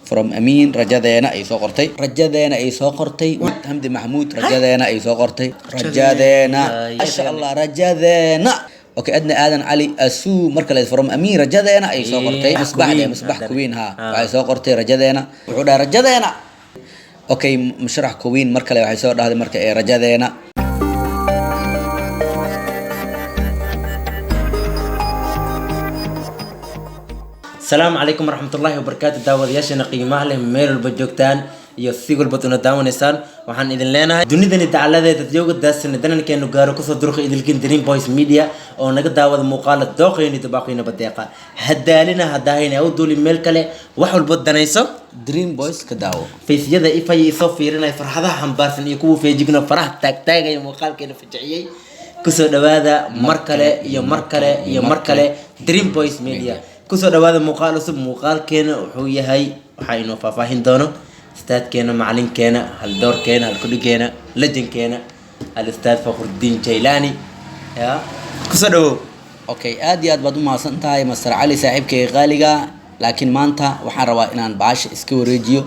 from Amin rajadeena ay soo qortay Hamdi Mahmoud rajadeena ay soo qortay rajadeena masha Allah rajadeena okay adna aadan Ali asu marka la from Amin rajadeena ay soo qortay misbax kuwiin waxay soo qortay rajadeena wuxuu dhahay rajadeena okay musharax kuwiin marka la waxay soo dhahday marka ee rajadeena السلام عليكم ورحمة الله وبركاته داود ياشنا قيمة له ميل البجوكتان يثيق البطونة داونسان وحن إذن لنا دنيا تعالى تتجوج داسنا دنا كأنه جارو كسر دروخ إذا كن دريم بويس ميديا أو نقد داود مقالة دوقين تباقينا بدقة هدالنا هداهنا أو دول ميل كله وحول بود دنيسو دريم بويس كداو في سيادة إفاي يصفيرنا يفرح هذا حنبارسن يكون في جينا فرح تاج يا مقال كنا في جعيي كسر دوادا مركلة دريم بويس ميديا كسر دوادا مقال كنا وحوي هاي وحينو فاهين دونه استاذ كنا معلم كنا هالدور كنا هالكل كنا لجن كنا الاستاذ فخر الدين جيلاني يا كسر دو اوكي ادي بدو ما سنتاي مستر علي صاحبك غاليغا لكن maanta waxaan rabaa inaan baash iska wareejiyo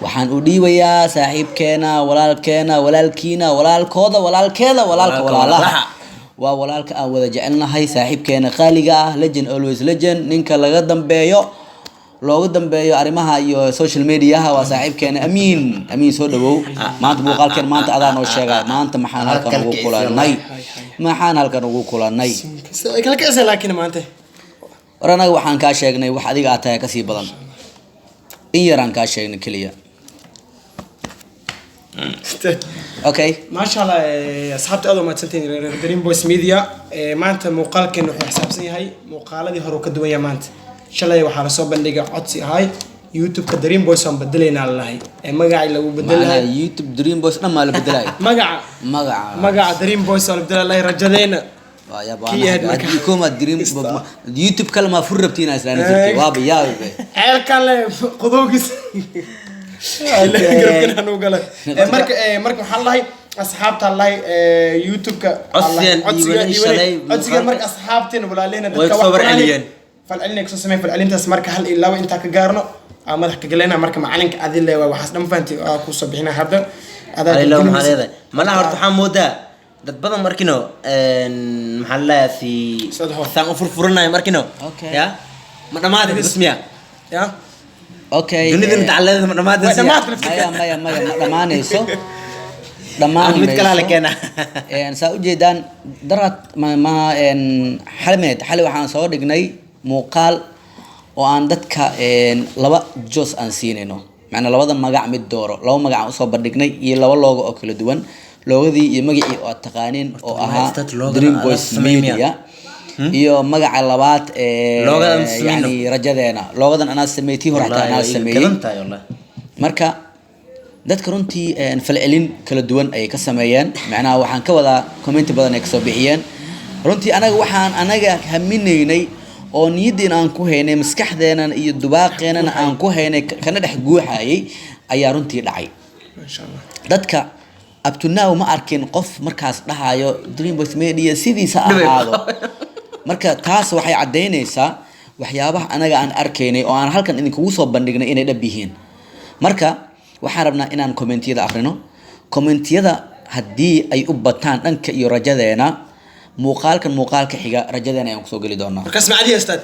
waxaan u dhiibayaa saaxiibkeena walaalkiina walaalkooda walaalaha waa walaalka aan wada jecelnahay saaxiibkeena qaaliga ah legend always legend ninka looga dambeeyo arimaha iyo social media waa saaxiibkeena Amin soo dhawow maanta muuqaalkeen maanta adaa noo sheegay maanta maxaan halkan ugu kulanay kala kaasay laakiin maanta waranaga waxaan ka sheegnay wax adiga aad tahay ka sii badan in yaraan ka sheegnay kaliya okay ما شاء الله أصحابتي أول ما تسنتين دريم بويس ميديا ما أنت مقال كأنه حساب سني هاي مقالة دي هروك الدنيا ما أنت إن شاء الله يوحنا صوب بندقة عطسي هاي يوتيوب كدريم بويس هم بدلينا على هاي ما قاعد لو بدلها يوتيوب دريم بويس أنا ما له بدلاي ما قاعد دريم بويس ولا بدل الله رجالينا يا بانا أديكم الدريم يوتيوب كلمة فربتينا إسرائيل زرتي وابي يا بي عيل كان له قدوقس مرك محل أصحابت الله يوتيوب عدسي مرك أصحابتين ولا لينا ويكسبر عليين فالعلين يكسر سمين فالعلين تسمرك هل إلا وإنت كجارنا أما ذاك قلنا مرك معلنك أذل وحسنا مفنتي أكو صبحنا هذا هذا لهم هذا ما لا هرت حمودا دبنا مركينو محلها في ثان فرفرنا مركينو يا ما هذا اسمها يا اوكي دنيا متعلقة ما ما نيسو دمان متكلم على كنا إن سأوجدان درت ما إن حلي وحنا صور دقني مقال وعندك إن لبا جوس أنسينه معنا لبا ما قاعد متدور لو ما قاعد صور دقني يلا والله أكل دوان لو ذي يمجي التقانين أو أها دريم بويس ميديا iyo magaca labaad yani rajadeena loogadan ana sameeyay horta ana sameeyay marka dadka runtii falcelin kala duwan ay ka sameeyeen macnaha waxaan ka wada comment badan ay ka soo bixiyeen runtii anaga haminaynay oo niyadeen aan ku haynay maskaxdeena iyo dubaaqeena aan ku haynay kana dhex guuxayay ayaa runtii dhacay insha Allah dadka up to now ma arkin qof markaas dhahayo Dream Boys Media sidiisa ahaado marka taas waxay cadeynaysaa waxyaabaha anaga aan arkaynay oo aan halkan idin kugu soo bandhignay inay dhab yihiin marka waxaan rabnaa inaan commentiyada akhrino commentiyada haddii ay u bataan dhanka iyo rajadeena muuqaalka xiga rajadeena ayaan kusoo geli doonaa marka ismacdi ustaad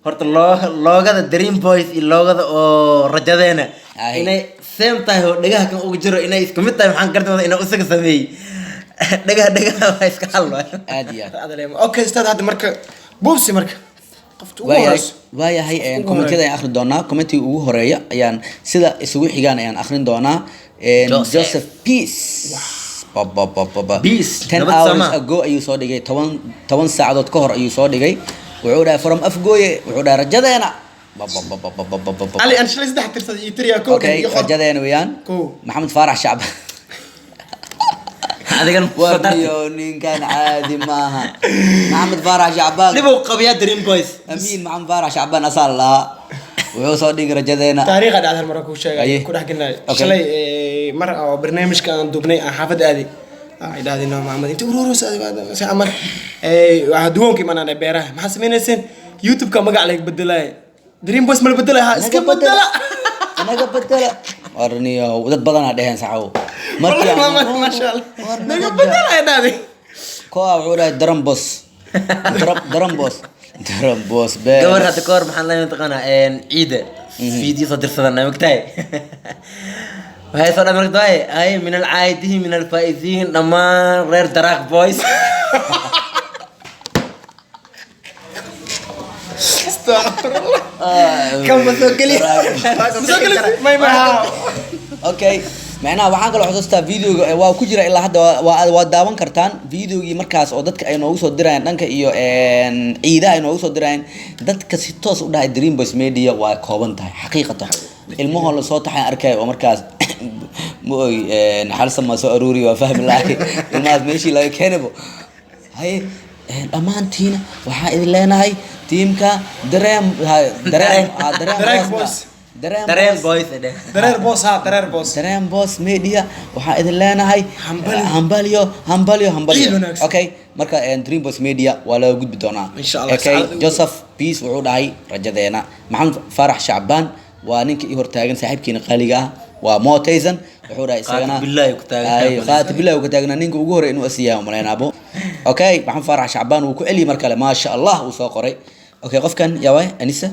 horta loogada Dream Boys iyo loogada oo rajadeena inay same tahay oo dhagaha kan ugu jiro inay isku mid tahay waxaan gartaa inay isaga sameeyay dhagaha waa iska hal aadiya okay ustaad hadda marka boobsi marka qoftu waayahay commentiyada ayaan akhrin doonaa commentiga ugu horeeya ayaan sida isugu xigaan ayaan akhrin doonaa Joseph Peace 10 hours ago ayuu soo dhigay 10 saacadood ka hor ayuu soo dhigay wuxuu dhahay from afgooye wuxuu dhahay rajadeena علي أنا شلون صدق ترصد يتريا كوك أوكي رجالين ويان محمد فارح شعب هذا كان ورنيونين كان عادي معها محمد فارح شعبان نبغى قبيات دريم بويس أمين محمد فارح شعبان أصلا الله وصديق رجالين تاريخ هذا المرة كل شيء كل حكينا شلي مرة برنامج كان دبني حافظ هذه إذا هذه نوع محمد أنت ورورس هذا سأمر هدوهم كمان أنا بيره ما حسمين السن يوتيوب كم قاعد عليك بدلاي دريم بويس مال بدلاي اسكب بدلا naga bedela warniyo dad badan aa dheheen saxaw markii ma sha Allah naga bedela ay dhaaday koox wuxuu dhahay darambos darambos bee gabar hadda koor maxaan la taqaanaa ciida video soo dirsadana magtaay waxay soo dhamartay ay min al-aaidihi min al-faa'iziin dhamaan reer Daraq Boys كم مسوكلي ما okay macnaha waxaan kala xusuustaa videoga waa ku jira ilaa hadda waa daawan kartaan videogii markaas oo dadka ay noogu soo dirayaan dhanka iyo ciidaha ay noogu soo dirayaan dadka si toos u dhahay Dream Boys Media waa kooban tahay xaqiiqatan ilmaha la soo taxay arkay oo markaas mooy hal sama soo aruuri waa fahmi laakiin ilmahaas meeshii laga keenabo hay dhamaantiina waxaa idin leenahay tiimka Dream Boys Dareen Boys Dareen Boys Media waxaa idin leenahay hambalyo okay marka Dream Boys Media waa la gudbi doonaa okay Joseph Peace wuxuu dhahay rajadeena Maxamed Farax Shacbaan waa ninka ii hortaagan saaxiibkiina qaaliga ah waa Motaysan wuxuu dhahay isagana qaati billahi ku taagna ninka ugu hore inuu asiyaa umaleynabo okay Maxamed Farax Shacbaan uu ku celi mar kale ma sha Allah uu soo qoray okay qofkan yaa way Anisa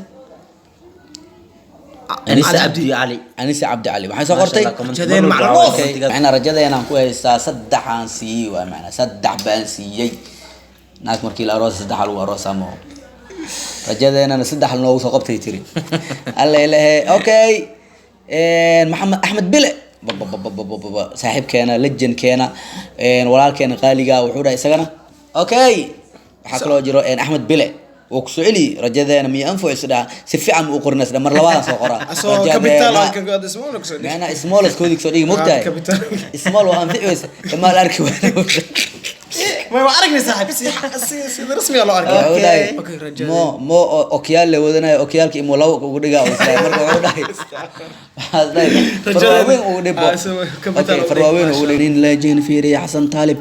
أنيس عبد علي waxay soo qortay jadeen macluuf macna rajadeena aan ku haystaa saddexan siiyay waa macna saddex baan siiyay naas markii la aroos saddex lagu aroosamo rajadeena saddex loo soo qabtay tiri alla ilaahay okay maxamed axmed bile saaxiibkeena legend keena walaalkeena qaaliga wuxuu dhahay isagana okay waxa kale oo jiro axmed bile وكسؤالي رجدنا مي أنفو يسدا سفيعة مقرنا سدا مر لوانا سقرا كابيتال كان قاعد اسمه نكسر أنا اسمول كودي كسؤالي مبتاع اسمول وأنفي بس ما الأركب ما يعرفني صاحب رسمي الله أركب أوكي مو أوكيال اللي ودنا أوكيال كي مولو كوديجا وسلا مرة وداي فروين ودبو فروين ودين لجين في حسن طالب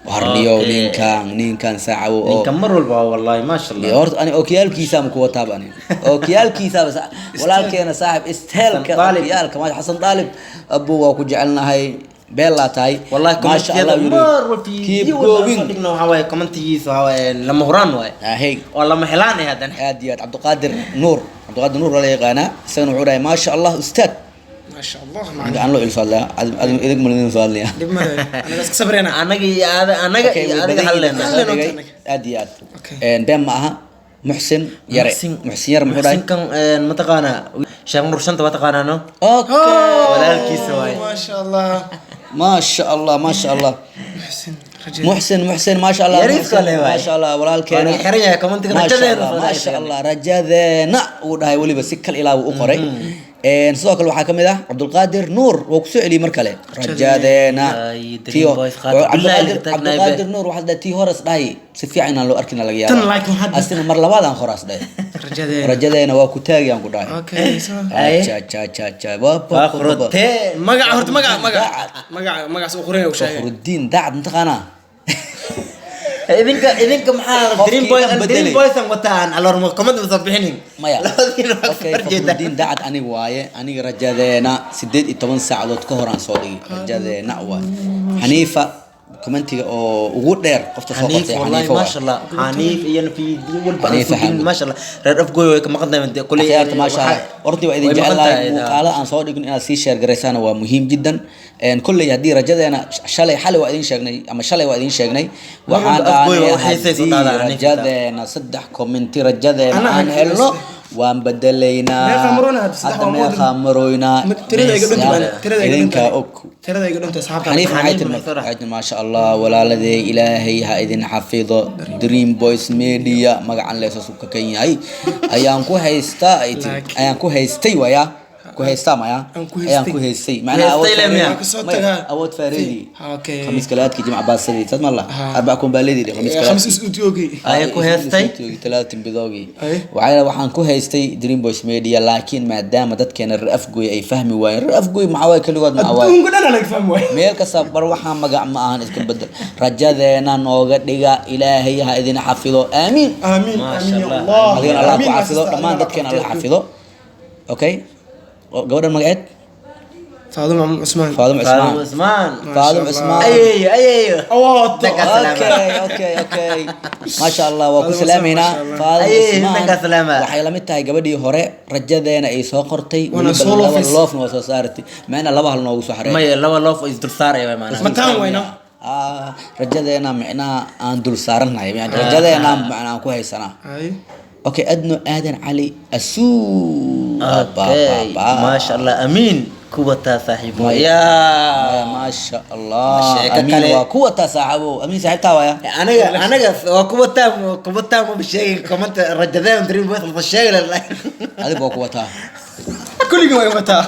وهرنيو نين كان ساعة كم مرة والله ما شاء الله يورد أنا أوكيال كيسا مكوا تابعني أوكيال كيسا بس ولكن أنا صاحب استهل كأوكيال كمان حسن طالب أبو وأكو جعلنا هاي بيلا تاي والله ما شاء الله كيب جوين هواي كمان تيجي هواي لما هران واي هي والله محلان هذا هاديات عبد القادر نور ولا يغانا سنة عراي ما شاء الله أستاذ ما شاء الله معنا أنا لو إلفالا إذا كملنا سؤالي أنا بس صبرنا أنا حلنا هاديات بين معها محسن يرى محسن كان متقانا شاف مرشان تبتقانا نو أوكي ولا الكيسواي ما شاء الله ما شاء الله محسن ما شاء الله ما شاء الله ولا الكينا حرية كمان ما شاء الله رجاذنا وده ولي بس كل إله وأقرأ sidoo kale waxaa kamid ah Abdul Qadir Nuur oo ku soo celi mar kale rajadeena tiyo Abdul Qadir Nuur waxa dadii horas dhahay si fiican aan loo arkina laga yaabo asina mar labaad aan horas dhahay rajadeena waa ku taagayaan ku dhahay okay cha magaca soo qoray oo sheegay Ruddin Dacad intaqana إذنك محار دريم بويز وتان على رمق كمان مصبحين ما يا أوكي فردين دعت أنا واي أنا رجالنا سديد 8 ساعة كهران صادق رجالنا واي حنيفة كومنتي وجود دير قفت حنيف والله ما شاء الله حنيف ين في دول ما شاء الله رأف قوي كما قدنا من كل ما شاء الله أرضي وإذا جعل مقالة عن صادق إن أنا سيشير جريسان ومهم جدا إن كل يهدي رجالنا شلي حلو وإذا شجني أما شلي وإذا شجني وحنا رجالنا صدق كومنتي رجالنا عن هلو وان بدلينا هذا خامرونا إذنك أوك حنيف حياتنا ما شاء الله ولا لدي إلهي هايدين حفيظه دريم بويس ميديا مقعن ليس سوكا كيني أيام كو هيستا أيام كو هيستي ويا كو هيستا مايا أيام كو هيستي معنا أود فريدي خميس كلات كي جمع باسري تسمع الله أربعكم بالدي خميس كلات خمس أوتيوغي أيام كو هيستي ثلاثة بذوقي وعلى وحن كو هيستي دريم بويس ميديا لكن ما دام دت كان الرأف قوي أي فهمي وين الرأف قوي معاوي كل وقت معاوي أنا لك فهم وين ميل كسب بروحها مقع معاهن إسكن بدل رجالنا نوجد لقى إلهي هايدين حفظه آمين آمين ما شاء الله الله حفظه لما دت كان الله حفظه أوكي gabadhan magaceed Faaduma Usmaan Faadum Faadum Cusmaan Usmaan Faadum Allah. Cusmaan ayeeyo awooto okay maasha Allah waa ku Faadum salaameynaa Cusmaan, Faadum Ayey, Cusmaan ninka salaama. waxay la mid tahay gabadhii hore rajadeena ay soo qortay Wana weliba soo laba loofis. loofna waa soo saartay macna laba hal noogu soo xareey maya laba loof oo isdul saaraya way maana mataan weyna rajadeena micnaha aan dul saarannahay yani rajadeena macnaa aan ku haysanaa ay okay adno aadan cali asuu okay maasha Allah amiin kuwa taa saaxiibo maasha Allah Sheeko amiin kale. waa kuwa taa saaxiibo amiin saaxiibtaa waaya anaga waa kuwa taa ma sheegay comment rajadeen dream boys la sheegay la adiga waa kuwa taa kulliga way wataa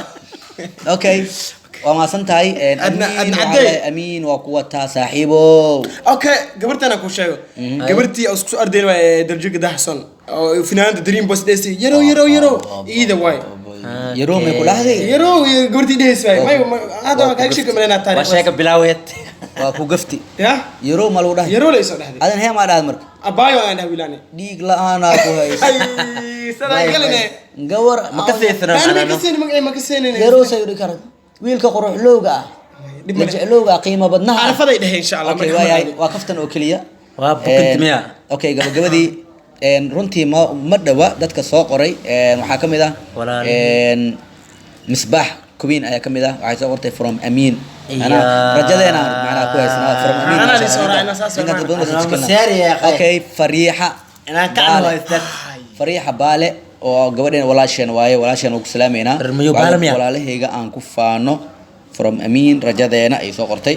okay waa maasan tahay Adna amiin caddey. amiin waa kuwa taa saaxiibo okay gabartana ku sheego gabartii oo isku ardayn waa darjiga dahson oo finaanada dream boys dhesi yaro ida way yaroo may ku dhahday yaro gabartii dhesi way may hada ka sheego malena waa taariikh sheeka bilaaweed waa ku gafti ya yaroo ma lagu dhahay yaro la isoo dhahday adan hee maa dhahday marka abayo aan dhawilaane dhiig la-aanaa ku haysa ay sada galine gawar ma ka seysana aan ma kaseen ma kaseen yaroo say udhi karad wiilka quruxlowga ah la jeclowga ah qiimo badnaha ah. عرفت إيه إن شاء الله okay waayahay waa kaftan oo keliya waa bukid miya okay gabagabadii runtii ma dhawa dadka soo qoray waxaa ka mid ah Walaalihi. misbaax kubiin ayaa ka mid ah waxay soo qortay from amiin Iya. rajadeena macnaa ku haysanaa from amiin Anaa maasha lis Allah. oraayna saas Ninkan waa dadweyne Anaa iska masaari ya akhay. okay fariixa inaan ka Baale. haystaa fariixa baale oo gabadheen walaasheen waaye walaasheen ugu salaameynaa Reermiyo baale miya? walaalahayga aan ku faano from amiin rajadeena ay soo qortay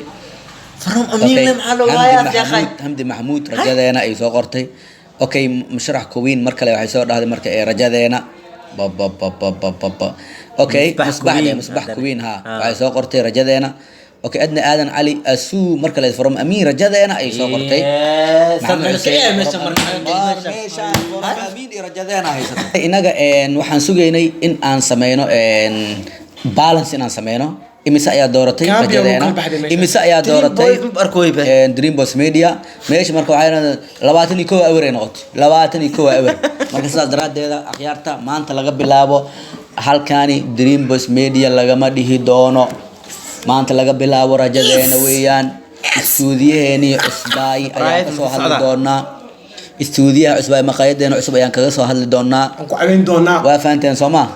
from amiin maxaa loo hayaa sheekhay hamdi maxamuud rajadeena ay soo qortay okay musharax kuwiin mar kale waxay soo dhahday marka ee rajadeena okay misbax kuwiin ha waxay soo qortay rajadeena okay adna aadan cali asuu mar kale from amiin rajadeena ay soo qortay inaga waxaan sugaynay in aan sameyno balance inaan sameyno imise ayaa dooratay Kambi rajadeena ugu kala baxday meesha. imise ayaa dooratay Dream Boys Media meesha marka waxay 21 awr ay noqotay 21 awr marka sidaas daraadeeda akhyaarta maanta laga bilaabo halkaani Dream Boys Media lagama dhihi doono maanta laga bilaabo rajadeena weeyaan istuudiyaheeni cusbaay ayaan ka soo hadli doonaa istuudiyaha cusbaay maqaayadeena cusub ayaan kaga soo hadli doonaa aan ku caweyn doonaa waa fahanteen Soomaa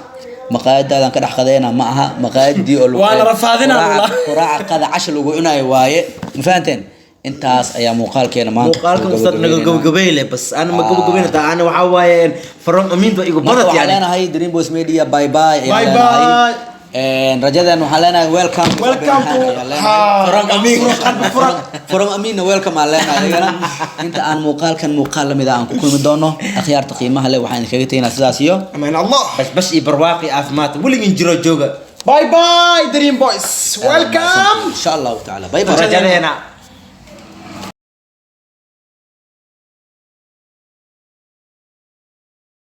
maqaayadaadan ka dhex qadayna ma aha maqaayadii oo Waa la rafaadinaa wallah. quraaca qada casho lagu cunayo waaye ma fahanteen intaas ayaa muuqaalkeena maanta muuqaalka ustaad naga gabagabeyle bas ana ma gabagabeynaa taa ana waxa waaye from amiin ba igu marka badad waxaan yani leenahay Dream Boys Media bye bye ayaan Bye leenahay. bye. rajadan waxaan leenahay welcome Welcome to- ayaan leenahay. from amiin from amiin welcome aan leenahay ayagana inta aan muuqaalkan muuqaal lamid ah aan ku kulmi doono akhyaarta qiimaha leh waxaan kaga tegaynaa sidaas iyo amaan allah bas iyo barwaaqi caafimaad weligin jiro jooga bye bye dream boys welcome insha Allah taala bye bye rajadeena